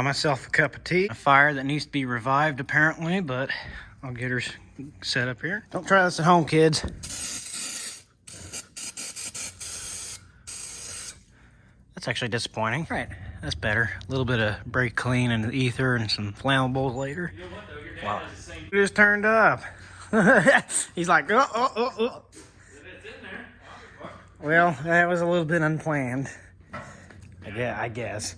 Got myself a cup of tea. A fire that needs to be revived apparently, but I'll get her set up here. Don't try this at home, kids. That's actually disappointing. Right, that's better. A little bit of brake clean and ether and some flammables later. You know what, though? Your dad Wow. has the same. It just turned up. He's like, oh. It's in there. Well, that was a little bit unplanned. I guess.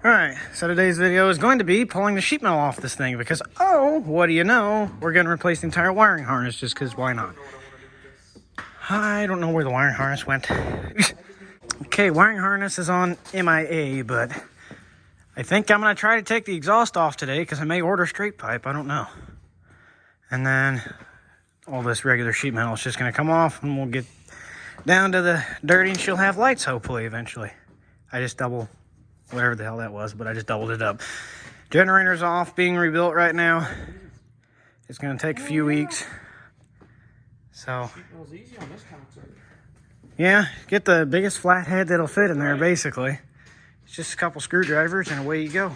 Alright, so today's video is going to be pulling the sheet metal off this thing because, oh, what do you know? We're going to replace the entire wiring harness just because why not? I don't know where the wiring harness went. Okay, wiring harness is on MIA, but I think I'm going to try to take the exhaust off today because I may order straight pipe. I don't know. And then all this regular sheet metal is just going to come off and we'll get down to the dirty and she'll have lights hopefully eventually. I just double whatever the hell that was, but I just doubled it up. Generator's off, being rebuilt right now. It's going to take a few weeks. So yeah, get the biggest flathead that'll fit in there basically. It's just a couple screwdrivers and away you go.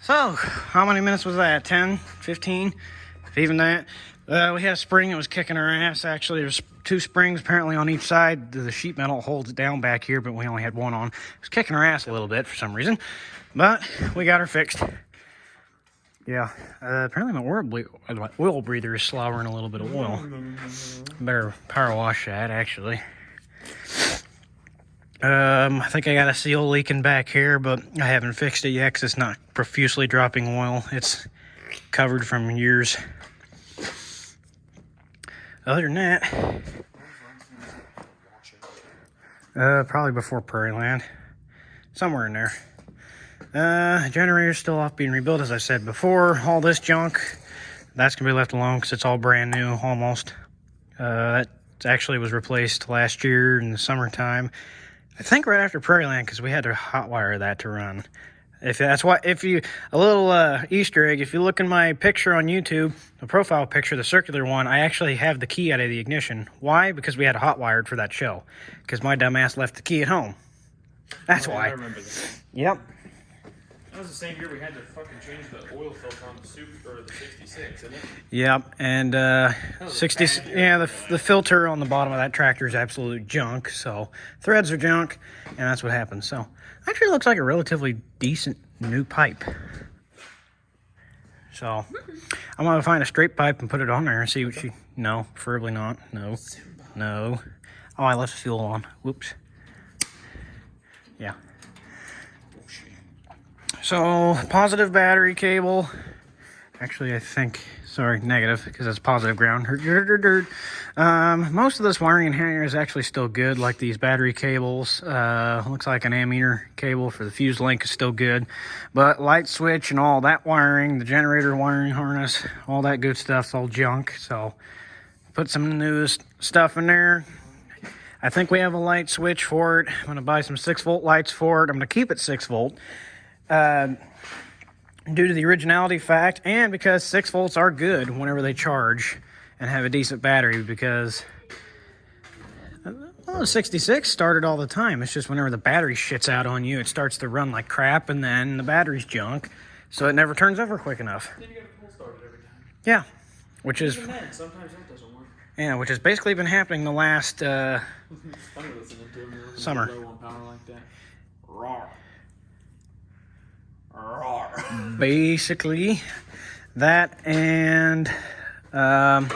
So, how many minutes was that? 10, 15, if even that. We had a spring that was kicking our ass, actually. There's 2 springs apparently on each side. The sheet metal holds it down back here, but we only had one on. It was kicking our ass a little bit for some reason, but we got her fixed. Yeah, apparently my oil breather is slobbering a little bit of oil. Better power wash that, actually. I think I got a seal leaking back here, but I haven't fixed it yet because it's not profusely dropping oil. It's covered from years. Other than that, probably before Prairie Land. Somewhere in there. Generator's still off being rebuilt, as I said before. All this junk, that's going to be left alone because it's all brand new, almost. That actually was replaced last year in the summertime. I think right after Prairie Land, because we had to hotwire that to run. A little Easter egg, if you look in my picture on YouTube, the profile picture, the circular one, I actually have the key out of the ignition. Why? Because we had it hotwired for that show. Because my dumbass left the key at home. That's why. I remember that. Yep. That was the same year we had to fucking change the oil filter on the Super, or the 66, isn't it? Yep, and 60. Yeah, the filter on the bottom of that tractor is absolute junk. So threads are junk, and that's what happens. So actually, it looks like a relatively decent new pipe. So I'm gonna find a straight pipe and put it on there and see what she. No, preferably not. No. Oh, I left the fuel on. Whoops. Yeah. So, positive battery cable. Actually, I think, sorry, negative, because it's positive ground. Most of this wiring in here is actually still good, like these battery cables. Looks like an ammeter cable for the fuse link is still good. But light switch and all that wiring, the generator wiring harness, all that good stuff's all junk. So, put some new stuff in there. I think we have a light switch for it. I'm going to buy some 6-volt lights for it. I'm going to keep it 6 volt. Due to the originality fact and because 6 volts are good whenever they charge and have a decent battery, because the 66 started all the time. It's just whenever the battery shits out on you, it starts to run like crap and then the battery's junk, so it never turns over quick enough. Then you gotta pull start it every time. Yeah, which is Even then, sometimes that doesn't work. yeah, which has basically been happening the last It's funny listening to him Summer. low on power like that. Raw. basically that, and I'll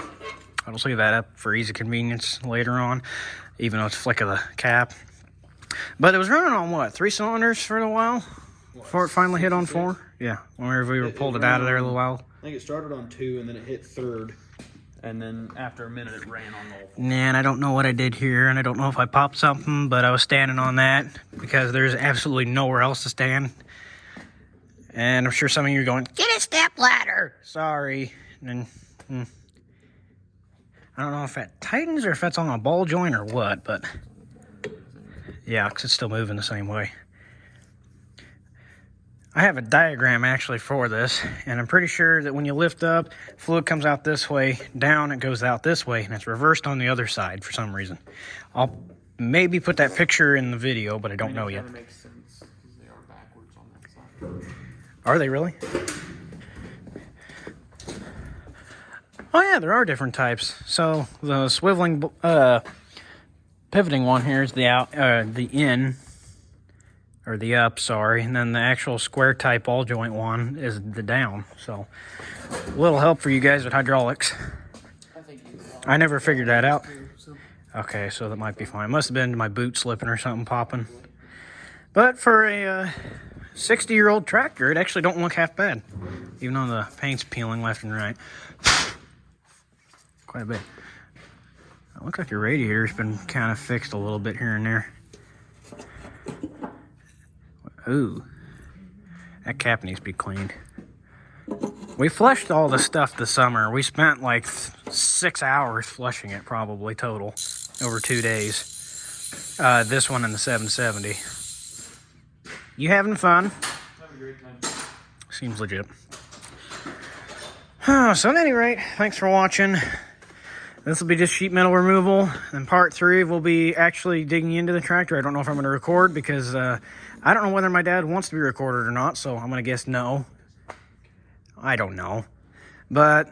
just leave that up for easy convenience later on, even though it's flick of the cap. But it was running on what, 3 cylinders for a while before it finally hit on 4. Yeah, whenever we pulled it out of there a little while. I think it started on 2 and then it hit 3rd, And then after a minute, it ran on the whole. And I don't know what I did here, and I don't know if I popped something, but I was standing on that because there's absolutely nowhere else to stand. And I'm sure some of you are going, get a step ladder. Sorry. And I don't know if that tightens or if that's on a ball joint or what, but yeah, because it's still moving the same way. I have a diagram actually for this, and I'm pretty sure that when you lift up, fluid comes out this way, down it goes out this way, and it's reversed on the other side for some reason. I'll maybe put that picture in the video, but I don't know yet. That makes sense because they are backwards on that side. Are they really? Oh yeah, there are different types. So the swiveling, pivoting one here is the out, the in, or the up, sorry, and then the actual square type ball joint one is the down. So a little help for you guys with hydraulics. I never figured that out. Okay, so that might be fine. Must have been my boot slipping or something popping. But for a 60-year-old tractor, it actually don't look half bad, even though the paint's peeling left and right. Quite a bit. It looks like your radiator's been kind of fixed a little bit here and there. Ooh, that cap needs to be cleaned. We flushed all the stuff this summer. We spent like 6 hours flushing it, probably total, over 2 days. This one and the 770. You having fun? Have a great time. Seems legit. So at any rate, thanks for watching. This will be just sheet metal removal. And part 3, we'll be actually digging into the tractor. I don't know if I'm going to record because I don't know whether my dad wants to be recorded or not. So I'm going to guess no. I don't know. But,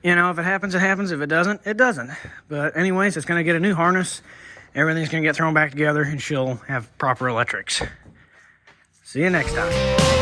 you know, if it happens, it happens. If it doesn't, it doesn't. But anyways, it's going to get a new harness. Everything's going to get thrown back together and she'll have proper electrics. See you next time.